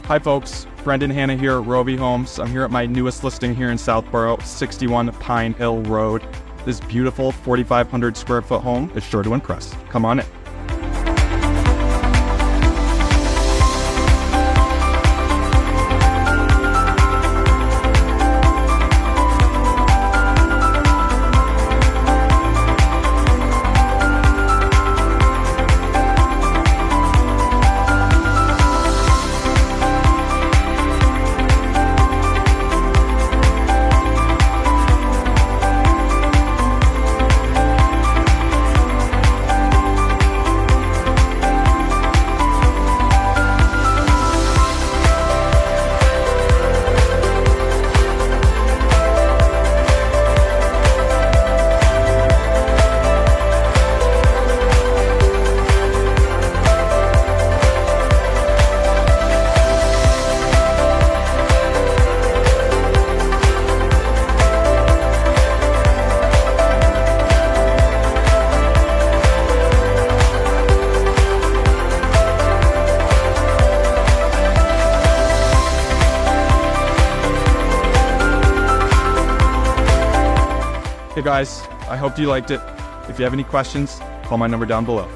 Hi folks, Brendan Hanna here at Rovi Homes. I'm here at my newest listing here in Southborough, 61 Pine Hill Road. This beautiful 4,500 square foot home is sure to impress. Come on in. Hey guys, I hope you liked it. If you have any questions, call my number down below.